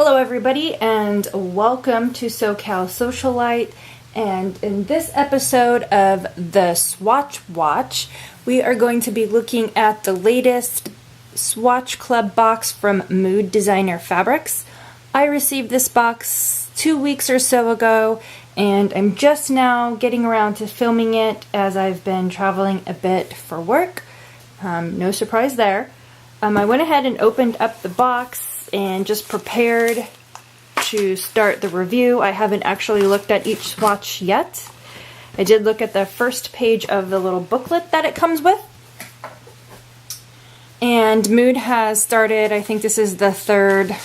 Hello everybody and welcome to SewCal Socialite, and in this episode of the Swatch Watch we are going to be looking at the latest Swatch Club box from Mood Designer Fabrics. I received this box 2 weeks or so ago and I'm just now getting around to filming it as I've been traveling a bit for work. No surprise there. I went ahead and opened up the box and just prepared to start the review. I haven't actually looked at each swatch yet. I did look at the first page of the little booklet that it comes with. And Mood has started, I think this is the third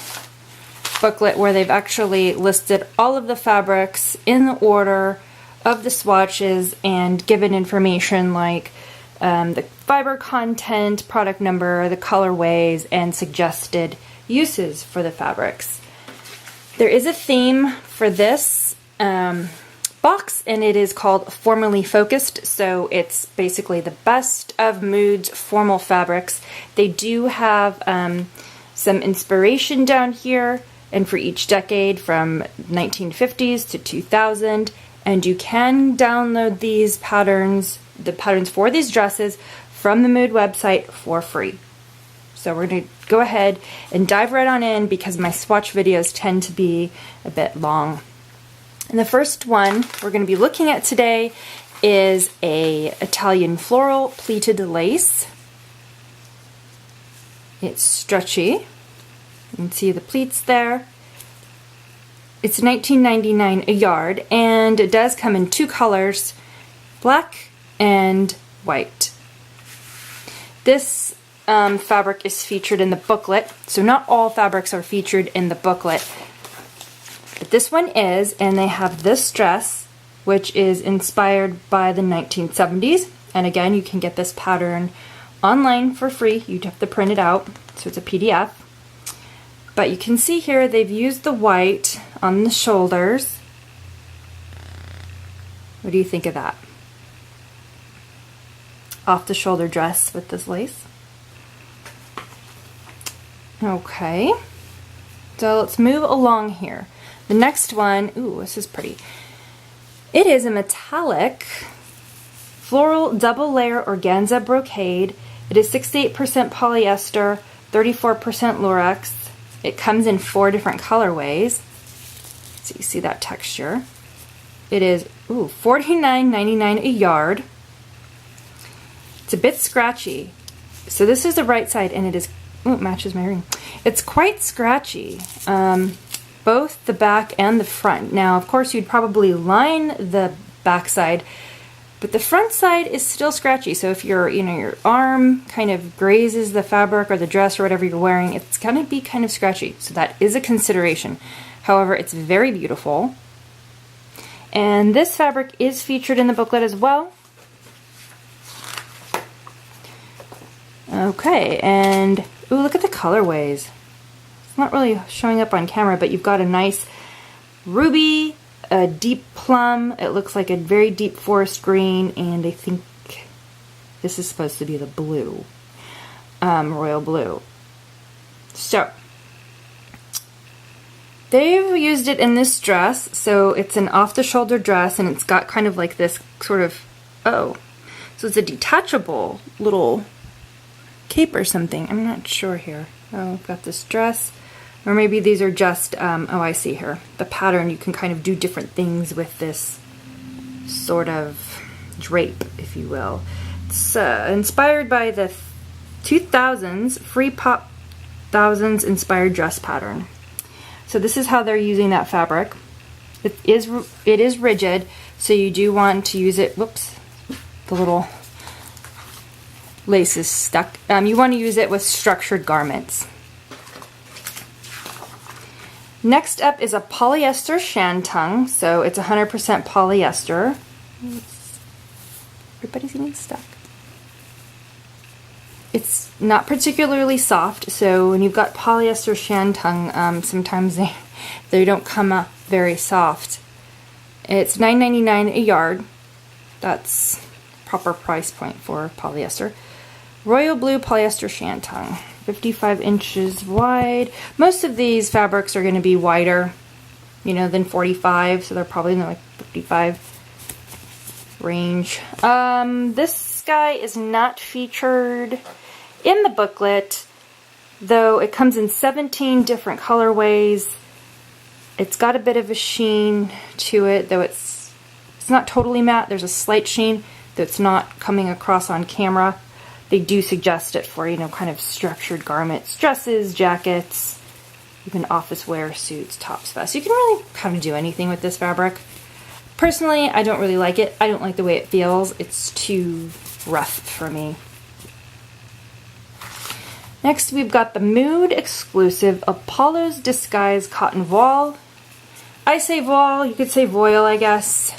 booklet where they've actually listed all of the fabrics in the order of the swatches and given information like the fiber content, product number, the colorways, and suggested uses for the fabrics. There is a theme for this box, and it is called Formally Focused, so it's basically the best of Mood's formal fabrics. They do have some inspiration down here, and for each decade from 1950s to 2000, and you can download these patterns, the patterns for these dresses, from the Mood website for free. So we're going to go ahead and dive right on in because my swatch videos tend to be a bit long. And the first one we're going to be looking at today is a Italian floral pleated lace. It's stretchy. You can see the pleats there. It's $19.99 a yard, and it does come in two colors, black and white. This fabric is featured in the booklet, so not all fabrics are featured in the booklet, but this one is, and they have this dress which is inspired by the 1970s, and again you can get this pattern online for free. You have to print it out, so it's a PDF, but you can see here they've used the white on the shoulders. What do you think of that? Off the shoulder dress with this lace. Okay, so let's move along here. The next one, ooh, this is pretty. It is a metallic floral double layer organza brocade. It is 68% polyester, 34% lurex. It comes in 4 different colorways. So you see that texture. It is $49.99 a yard. It's a bit scratchy. So this is the right side, and it is, it matches my ring. It's quite scratchy, both the back and the front. Now, of course, you'd probably line the back side, but the front side is still scratchy. So if your arm kind of grazes the fabric or the dress or whatever you're wearing, it's gonna be kind of scratchy. So that is a consideration. However, it's very beautiful. And this fabric is featured in the booklet as well. Okay, and ooh, look at the colorways. It's not really showing up on camera, but you've got a nice ruby, a deep plum, it looks like a very deep forest green, and I think this is supposed to be the blue, royal blue. So, they've used it in this dress, so it's an off-the-shoulder dress, and it's got kind of like this sort of, so it's a detachable little cape or something. I'm not sure here. Oh, I've got this dress, or maybe these are just, oh, I see here. The pattern, you can kind of do different things with this sort of drape, if you will. It's inspired by the 2000s Free Pop Thousands inspired dress pattern. So this is how they're using that fabric. It is rigid, so you do want to use it, whoops, the little lace is stuck. You want to use it with structured garments. Next up is a polyester Shantung, so it's 100% polyester. Everybody's getting stuck. It's not particularly soft, so when you've got polyester Shantung, sometimes they don't come up very soft. It's $9.99 a yard. That's proper price point for polyester. Royal Blue Polyester Shantung, 55 inches wide. Most of these fabrics are going to be wider, you know, than 45, so they're probably in the like 55 range. This guy is not featured in the booklet, though it comes in 17 different colorways. It's got a bit of a sheen to it, though it's not totally matte. There's a slight sheen that's not coming across on camera. They do suggest it for, you know, kind of structured garments, dresses, jackets, even office wear, suits, tops, vests. You can really kind of do anything with this fabric. Personally, I don't really like it. I don't like the way it feels. It's too rough for me. Next, we've got the Mood exclusive Apollo's Disguise Cotton Voile. I say voile, you could say voile, I guess.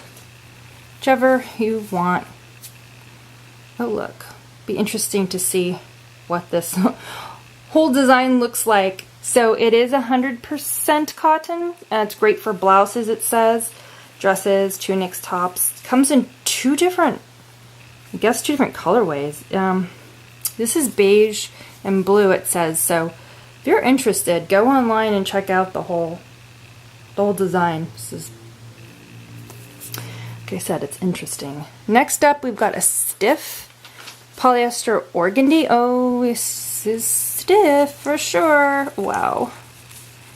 Whichever you want. Oh, look. Be interesting to see what this whole design looks like. So it is 100% cotton. It's great for blouses, it says. Dresses, tunics, tops. It comes in two different colorways. This is beige and blue, it says. So if you're interested, go online and check out the whole design. This is, like I said, it's interesting. Next up, we've got a stiff polyester organdy. Oh, this is stiff for sure. Wow.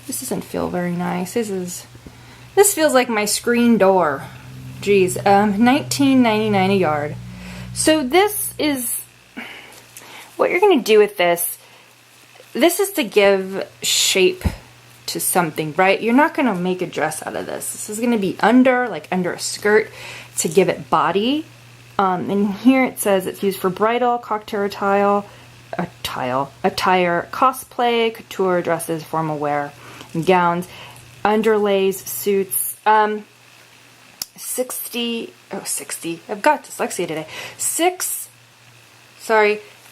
This doesn't feel very nice. This feels like my screen door. Geez, $19.99 a yard. So this is what you're gonna do with this. This is to give shape to something, right? You're not gonna make a dress out of this. This is gonna be under a skirt to give it body. And here it says it's used for bridal, cocktail attire, cosplay, couture, dresses, formal wear, and gowns, underlays, suits. 60, I've got dyslexia today. 6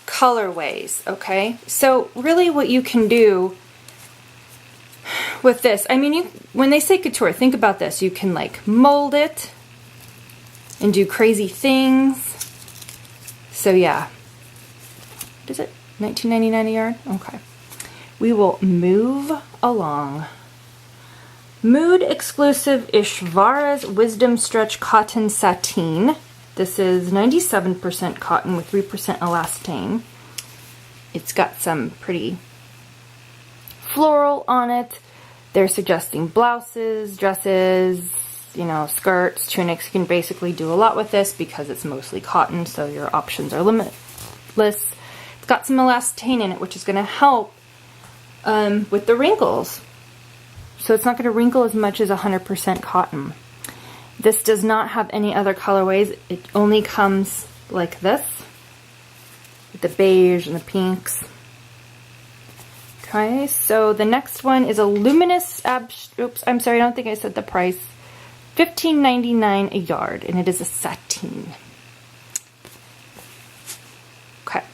colorways, okay? So really what you can do with this, I mean, when they say couture, think about this. You can like mold it and do crazy things. So yeah. What is it? $19.99 a yard? Okay. We will move along. Mood exclusive Ishvara's Wisdom Stretch Cotton Sateen. This is 97% cotton with 3% elastane. It's got some pretty floral on it. They're suggesting blouses, dresses, you know, skirts, tunics. You can basically do a lot with this because it's mostly cotton, so your options are limitless. It's got some elastane in it, which is going to help with the wrinkles. So it's not going to wrinkle as much as 100% cotton. This does not have any other colorways. It only comes like this, with the beige and the pinks. Okay, so the next one is a Luminous oops, I'm sorry, I don't think I said the price. $15.99 a yard, and it is a sateen. Okay.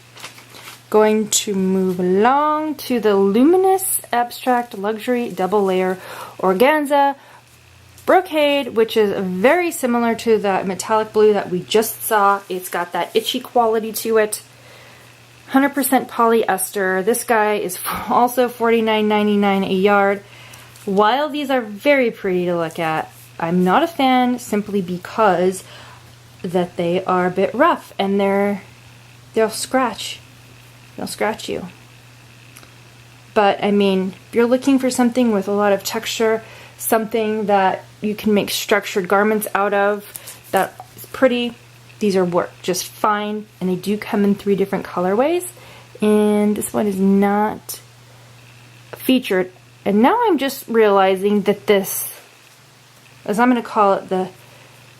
Going to move along to the Luminous Abstract Luxury Double Layer Organza Brocade, which is very similar to the metallic blue that we just saw. It's got that itchy quality to it. 100% polyester. This guy is also $49.99 a yard. While these are very pretty to look at, I'm not a fan simply because that they are a bit rough and they'll scratch. They'll scratch you. But I mean, if you're looking for something with a lot of texture, something that you can make structured garments out of, that is pretty, these are work just fine. And they do come in 3 different colorways. And this one is not featured. And now I'm just realizing that this, as I'm going to call it, the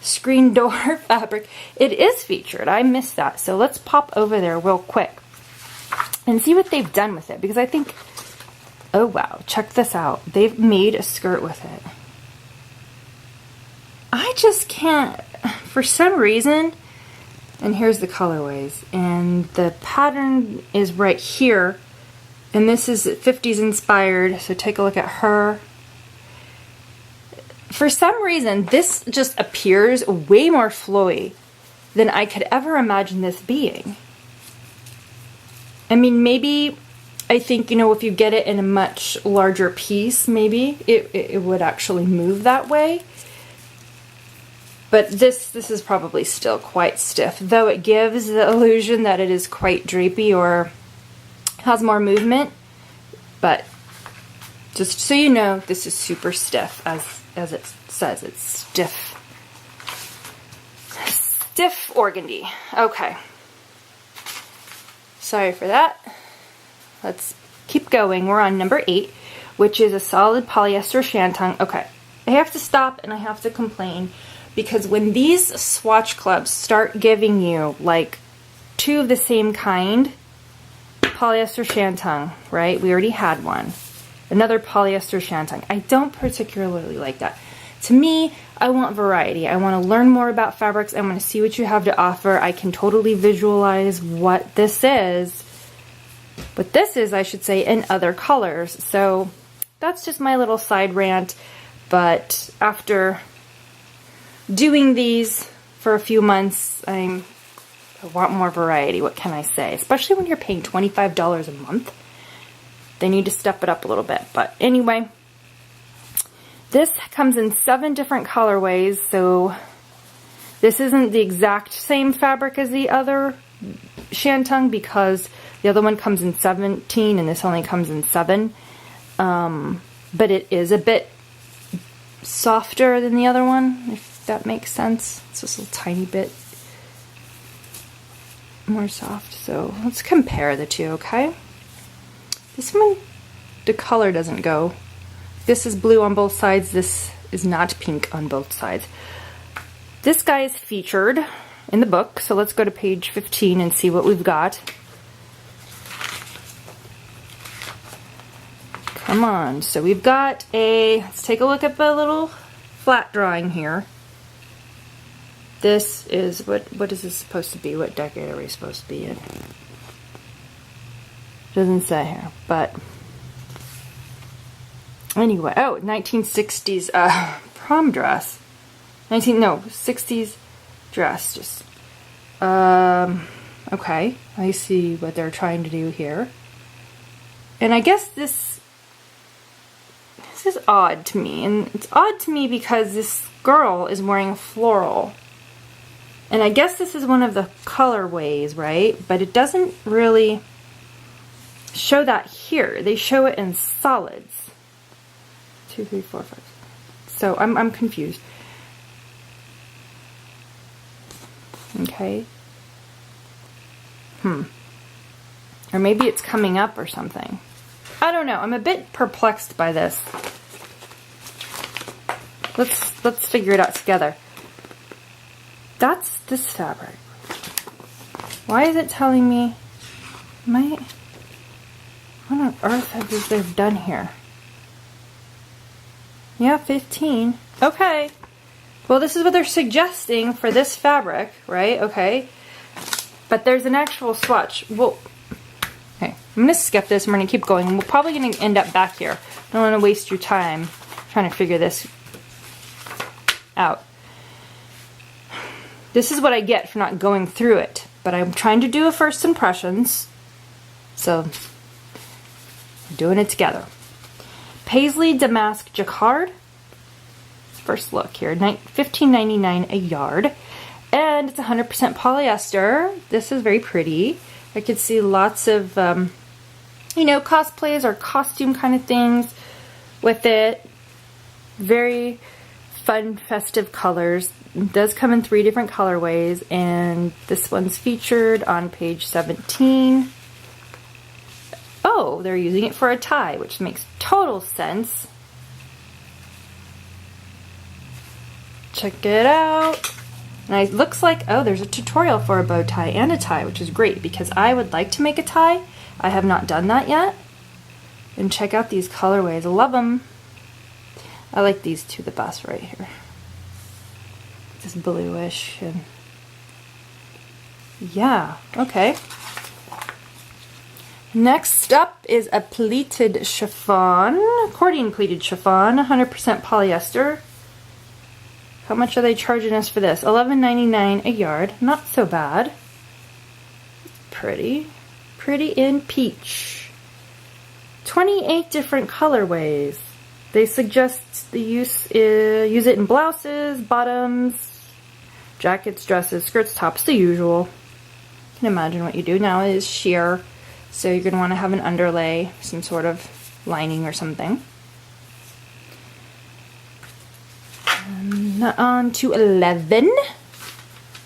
screen door fabric, it is featured. I missed that. So let's pop over there real quick and see what they've done with it. Because I think, oh wow, check this out. They've made a skirt with it. I just can't, for some reason, and here's the colorways. And the pattern is right here. And this is 50s inspired. So take a look at her. For some reason, this just appears way more flowy than I could ever imagine this being. I mean, maybe, I think, you know, if you get it in a much larger piece, maybe it would actually move that way. But this is probably still quite stiff, though it gives the illusion that it is quite drapey or has more movement. But just so you know, this is super stiff, as it says, it's stiff. Stiff organdy. Okay. Sorry for that. Let's keep going. We're on number 8, which is a solid polyester Shantung. Okay. I have to stop and I have to complain, because when these swatch clubs start giving you like 2 of the same kind, polyester Shantung, right? We already had one. Another polyester Shantung. I don't particularly like that. To me, I want variety. I want to learn more about fabrics. I want to see what you have to offer. I can totally visualize what this is. What this is, I should say, in other colors. So that's just my little side rant. But after doing these for a few months, I want more variety. What can I say? Especially when you're paying $25 a month. They need to step it up a little bit. But anyway, this comes in 7 different colorways. So this isn't the exact same fabric as the other Shantung, because the other one comes in 17 and this only comes in 7. But it is a bit softer than the other one, if that makes sense. It's just a little tiny bit more soft. So let's compare the two, okay? This one, the color doesn't go. This is blue on both sides. This is not pink on both sides. This guy is featured in the book, so let's go to page 15 and see what we've got. Come on. So we've got let's take a look at the little flat drawing here. This is, what is this supposed to be? What decade are we supposed to be in? Doesn't say here, but anyway, oh, 1960s prom dress. 60s dress. Just okay, I see what they're trying to do here. And I guess this is odd to me, and it's odd to me because this girl is wearing a floral. And I guess this is one of the colorways, right? But it doesn't really show that here. They show it in solids. 2, 3, 4, 5. So I'm confused. Okay. Or maybe it's coming up or something. I don't know. I'm a bit perplexed by this. Let's figure it out together. That's this fabric. Why is it telling me what on earth have they done here? Yeah, 15. Okay. Well, this is what they're suggesting for this fabric, right? Okay. But there's an actual swatch. Well, okay. I'm going to skip this. I'm going to keep going. We're probably going to end up back here. I don't want to waste your time trying to figure this out. This is what I get for not going through it. But I'm trying to do a first impressions. So, we're doing it together. Paisley Damask Jacquard. First look here. $15.99 a yard. And it's 100% polyester. This is very pretty. I could see lots of, you know, cosplays or costume kind of things with it. Very fun, festive colors. It does come in 3 different colorways, and this one's featured on page 17. Oh, they're using it for a tie, which makes total sense. Check it out. And it looks like, oh, there's a tutorial for a bow tie and a tie, which is great because I would like to make a tie. I have not done that yet. And check out these colorways. I love them. I like these two the best right here. This bluish and yeah, okay. Next up is a pleated chiffon, accordion pleated chiffon, 100% polyester. How much are they charging us for this? $11.99 a yard. Not so bad. Pretty Pretty in peach. 28 different colorways. They suggest the use it in blouses, bottoms, jackets, dresses, skirts, tops, the usual. You can imagine what you do now is sheer, so you're going to want to have an underlay, some sort of lining or something. And on to 11.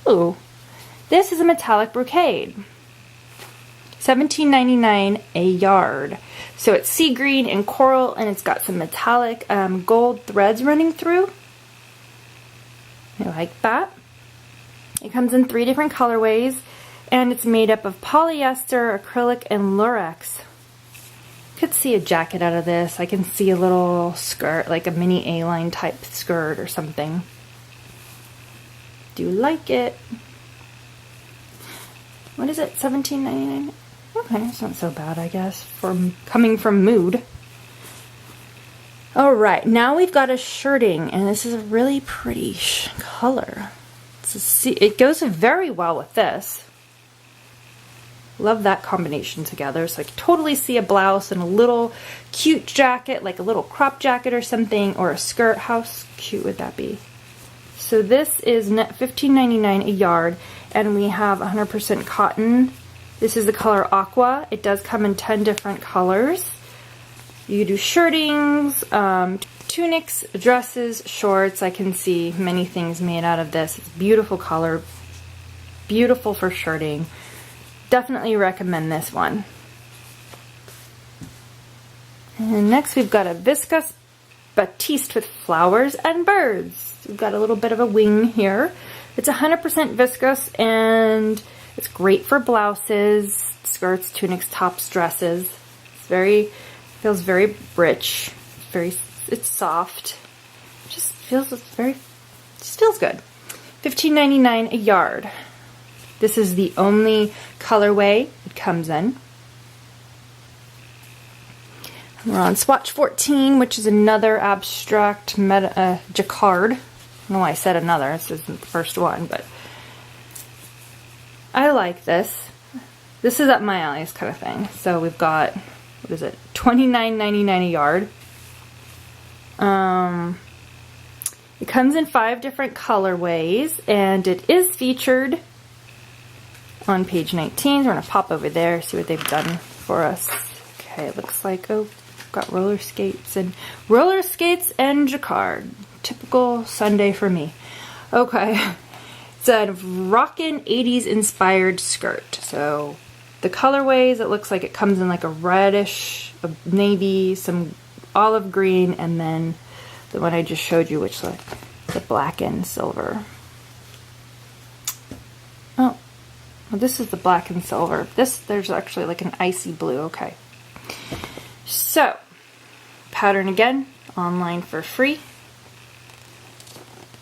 Ooh, this is a metallic brocade. $17.99 a yard. So it's sea green and coral, and it's got some metallic gold threads running through. I like that. It comes in 3 different colorways, and it's made up of polyester, acrylic, and lurex. Could see a jacket out of this. I can see a little skirt, like a mini A-line type skirt or something. Do like it. What is it? $17.99? Okay, it's not so bad, I guess, coming from Mood. Alright, now we've got a shirting, and this is a really pretty color. It goes very well with this. Love that combination together. So I can totally see a blouse and a little cute jacket, like a little crop jacket or something, or a skirt. How cute would that be? So this is $15.99 a yard, and we have 100% cotton. This is the color Aqua. It does come in 10 different colors. You do shirtings, tunics, dresses, shorts. I can see many things made out of this. It's a beautiful color, beautiful for shirting. Definitely recommend this one. And next we've got a Viscous Batiste with flowers and birds. We've got a little bit of a wing here. It's 100% viscose, and it's great for blouses, skirts, tunics, tops, dresses. Feels very rich. It's soft. Just feels good. $15.99 a yard. This is the only colorway it comes in. We're on Swatch 14, which is another abstract Jacquard. I don't know why I said another. This isn't the first one, but I like this. This is up my alley, this kind of thing. So we've got, what is it, $29.99 a yard. It comes in 5 different colorways, and it is featured on page 19. We're going to pop over there, see what they've done for us. Okay, it looks like, oh, got roller skates and Jacquard. Typical Sunday for me. Okay, it's a rockin' 80s inspired skirt. So the colorways, it looks like it comes in like a reddish, a navy, some olive green, and then the one I just showed you, which is like the black and silver. Oh, well, this is the black and silver. There's actually like an icy blue. Okay. So, pattern again, online for free.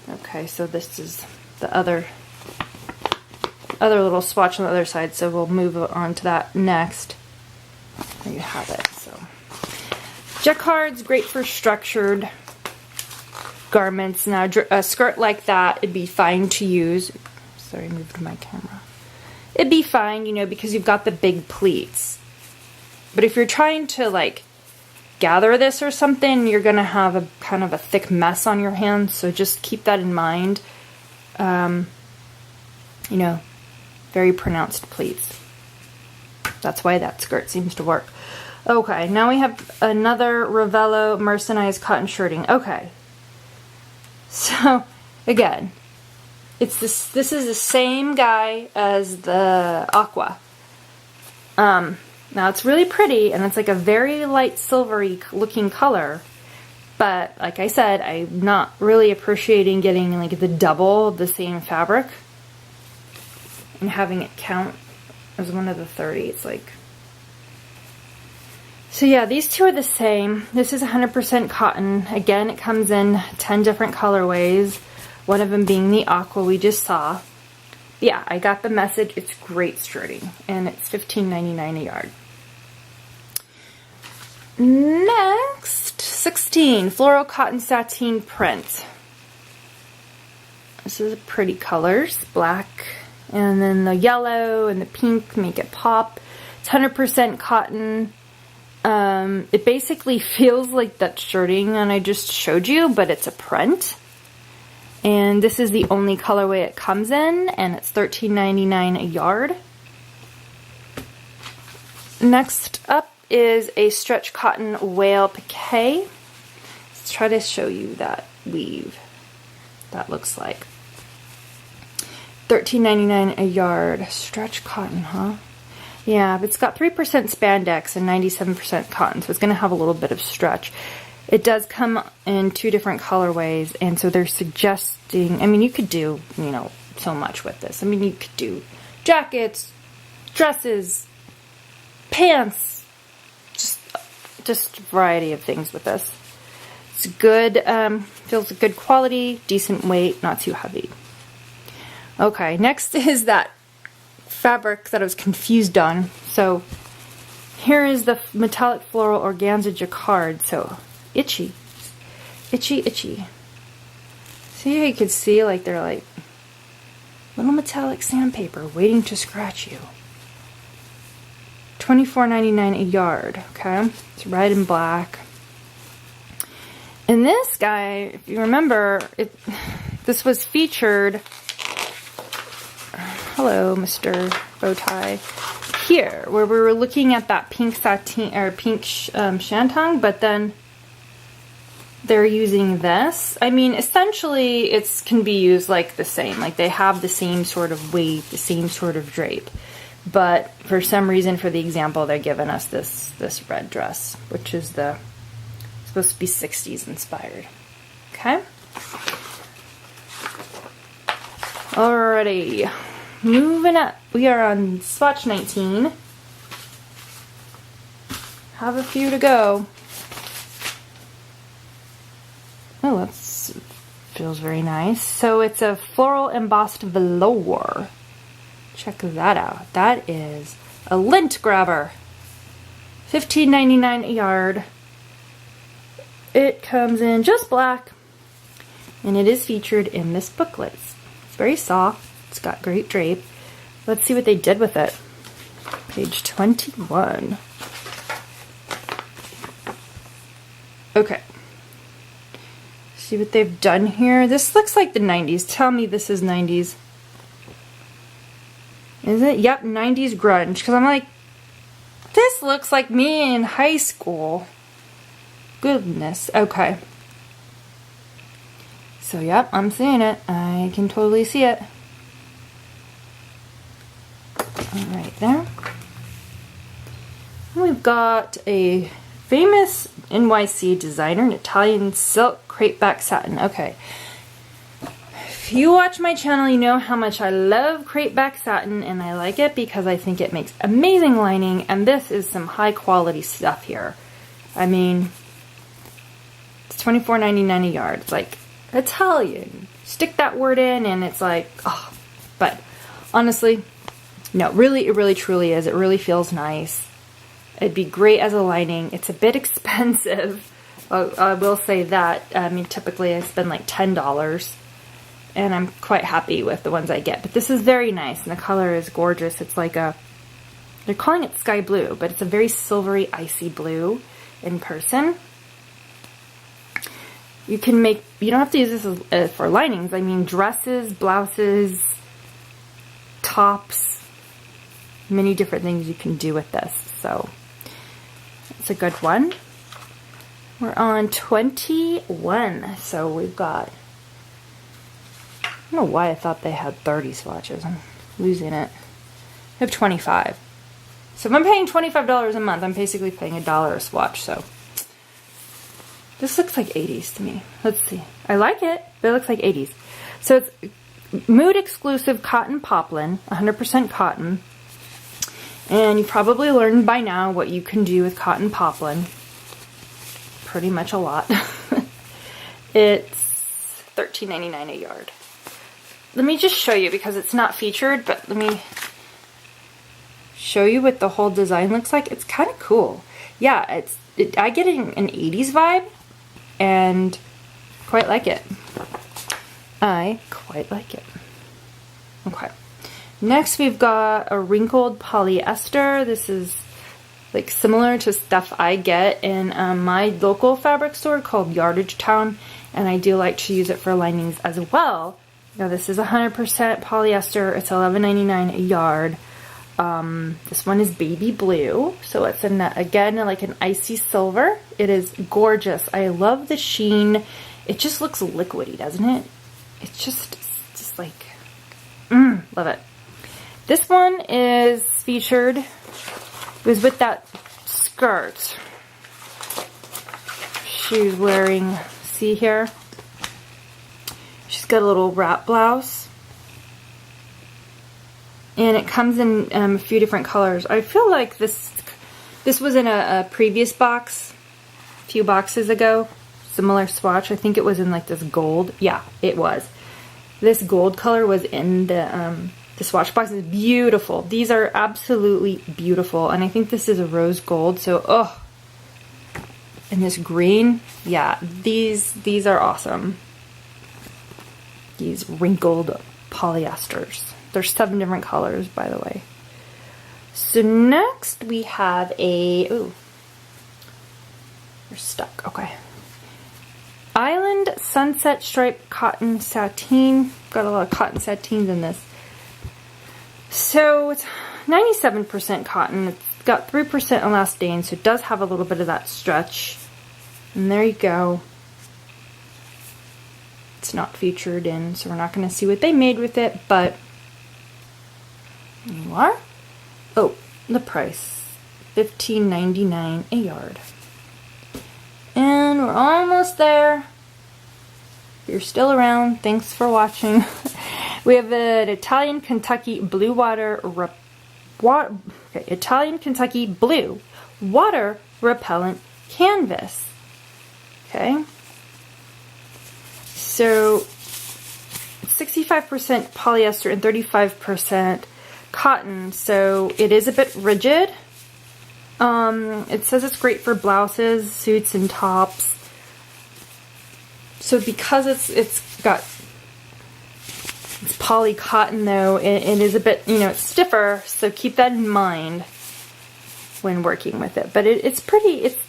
Okay, so this is the other little swatch on the other side, so we'll move on to that next. There you have it. So, Jacquard's great for structured garments. Now, a skirt like that, it'd be fine to use. Sorry, I moved my camera. It'd be fine, you know, because you've got the big pleats. But if you're trying to, like, gather this or something, you're going to have a kind of a thick mess on your hands, so just keep that in mind. You know, very pronounced pleats. That's why that skirt seems to work. Okay, now we have another Ravello mercerized cotton shirting. Okay. So, again, this is the same guy as the Aqua. Now it's really pretty, and it's like a very light silvery looking color, but like I said, I'm not really appreciating getting like the double of the same fabric and having it count as one of the 30. It's like, so yeah, these two are the same. This is 100% cotton. Again, it comes in 10 different colorways, one of them being the Aqua we just saw. Yeah, I got the message. It's great shirting, and it's $15.99 a yard. Next, 16, Floral Cotton Sateen Print. This is pretty colors, black, and then the yellow and the pink make it pop. It's 100% cotton. It basically feels like that shirting that I just showed you, but it's a print. And this is the only colorway it comes in, and it's $13.99 a yard. Next up is a stretch cotton whale piqué. Let's try to show you that weave. That looks like $13.99 a yard. Stretch cotton, huh? Yeah, but it's got 3% spandex and 97% cotton, so it's going to have a little bit of stretch. It does come in 2 different colorways, and so they're suggesting, I mean, you could do, you know, so much with this. I mean, you could do jackets, dresses, pants, just a variety of things with this. It's good, feels good quality, decent weight, not too heavy. Okay, next is that fabric that I was confused on. So here is the metallic floral organza jacquard. So itchy, itchy, itchy. See how you can see like they're like little metallic sandpaper waiting to scratch you. $24.99 a yard. Okay, it's red and black. And this guy, if you remember, this was featured. Hello, Mr. Bowtie. Here, where we were looking at that pink sateen or pink Shantung, but then they're using this. I mean, essentially, it can be used like the same. Like they have the same sort of weight, the same sort of drape. But for some reason, for the example, they're giving us this red dress, which is supposed to be 60s inspired. Okay. Alrighty. Moving up, we are on Swatch 19. Have a few to go. Oh, that feels very nice. So it's a floral embossed velour. Check that out. That is a lint grabber. $15.99 a yard. It comes in just black, and it is featured in this booklet. It's very soft. It's got great drape. Let's see what they did with it. Page 21. Okay. See what they've done here. This looks like the 90s. Tell me this is 90s. Is it? Yep, 90s grunge. Because I'm like, this looks like me in high school. Goodness. Okay. So, yep, I'm seeing it. I can totally see it. Right there. We've got a famous NYC designer, an Italian silk crepeback satin. Okay. If you watch my channel, you know how much I love crepeback satin, and I like it because I think it makes amazing lining, and this is some high quality stuff here. I mean, it's $24.99 a yard. It's like Italian. Stick that word in and it's like, oh. But honestly, no, really, it really truly is. It really feels nice. It'd be great as a lining. It's a bit expensive. I will say that. I mean, typically I spend like $10, and I'm quite happy with the ones I get. But this is very nice, and the color is gorgeous. It's like a, they're calling it sky blue, but it's a very silvery, icy blue in person. You can make, you don't have to use this as, for linings. I mean, dresses, blouses, tops, many different things you can do with this. So it's a good one. We're on 21. So we've got, I don't know why I thought they had 30 swatches. I'm losing it. I have 25. So if I'm paying $25 a month, I'm basically paying $1 a swatch. So this looks like 80s to me. Let's see. I like it, but it looks like 80s. So it's mood exclusive cotton poplin, 100% cotton. And you probably learned by now what you can do with cotton poplin. Pretty much a lot. It's $13.99 a yard. Let me just show you, because it's not featured, but let me show you what the whole design looks like. It's kind of cool. Yeah, I get an 80s vibe, and quite like it. I quite like it. Okay. Next we've got a Wrinkled Polyester. This is like similar to stuff I get in my local fabric store called Yardage Town, and I do like to use it for linings as well. Now this is 100% polyester. It's $11.99 a yard. This one is baby blue, so it's again like an icy silver. It is gorgeous. I love the sheen. It just looks liquidy, doesn't it? It's just like, love it. This one is featured. It was with that skirt she's wearing. See here? She's got a little wrap blouse. And it comes in a few different colors. I feel like this was in a previous box, a few boxes ago. Similar swatch. I think it was in like this gold. Yeah, it was. This gold color was in the swatch box. Is beautiful. These are absolutely beautiful, and I think this is a rose gold. So, oh, and this green, yeah, these are awesome. These wrinkled polyesters. There's 7 different colors, by the way. So next we have a you're stuck. Okay. Island Sunset Stripe Cotton Sateen. Got a lot of cotton sateens in this. So it's 97% cotton. It's got 3% elastane, so it does have a little bit of that stretch. And there you go. It's not featured in, so we're not going to see what they made with it, but you are. Oh, the price. $15.99 a yard. And we're almost there. If you're still around, thanks for watching. We have an Italian Kentucky Blue Italian Kentucky Blue Water Repellent Canvas. Okay. So 65% polyester and 35% cotton, so it is a bit rigid. It says it's great for blouses, suits, and tops. So because it's poly cotton though, it is a bit, it's stiffer, so keep that in mind when working with it. But it's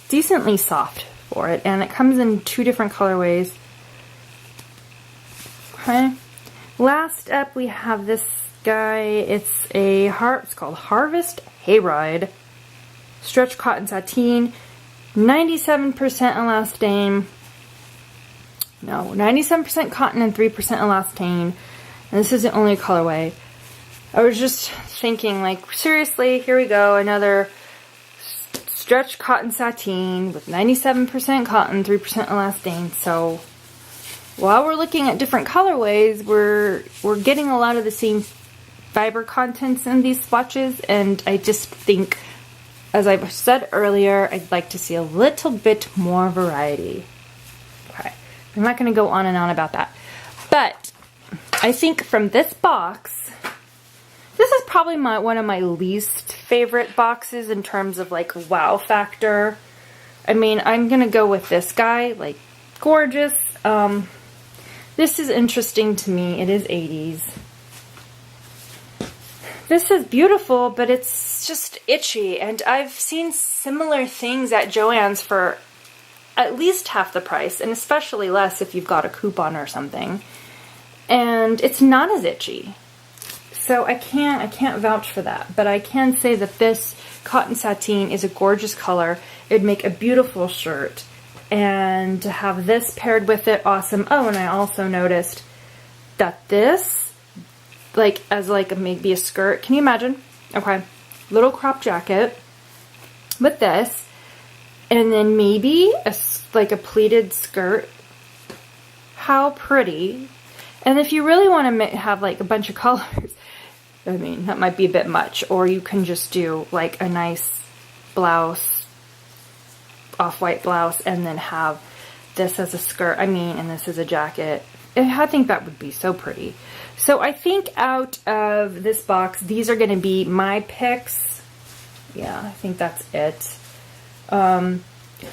decently soft for it, and it comes in 2 different colorways. Okay. Last up we have this guy. It's called Harvest Hayride. Stretch cotton sateen, 97% elastane. No, 97% cotton and 3% elastane. And this isn't only a colorway. I was just thinking, like, seriously, here we go, another stretch cotton sateen with 97% cotton, 3% elastane. So while we're looking at different colorways, we're getting a lot of the same fiber contents in these swatches, and I just think, as I've said earlier, I'd like to see a little bit more variety. Okay, I'm not going to go on and on about that. But I think from this box, this is probably one of my least favorite boxes in terms of like wow factor. I mean, I'm going to go with this guy, like gorgeous. This is interesting to me. It is 80s. This is beautiful, but it's just itchy, and I've seen similar things at Joann's for at least half the price, and especially less if you've got a coupon or something. And it's not as itchy. So I can't vouch for that, but I can say that this cotton sateen is a gorgeous color. It'd make a beautiful shirt, and to have this paired with it, awesome. Oh, and I also noticed that this, like, as like maybe a skirt. Can you imagine? Okay, little crop jacket with this, and then maybe like a pleated skirt. How pretty! And if you really want to have like a bunch of colors, I mean, that might be a bit much. Or you can just do like a nice blouse, off-white blouse, and then have this as a skirt. I mean, and this is a jacket. I think that would be so pretty. So I think out of this box, these are going to be my picks. Yeah, I think that's it.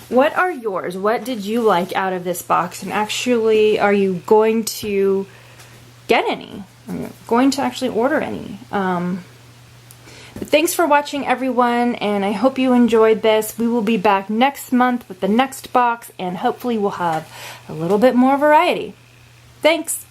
What are yours? What did you like out of this box? And actually, are you going to get any? I'm going to actually order any. But thanks for watching, everyone, and I hope you enjoyed this. We will be back next month with the next box, and hopefully we'll have a little bit more variety. Thanks!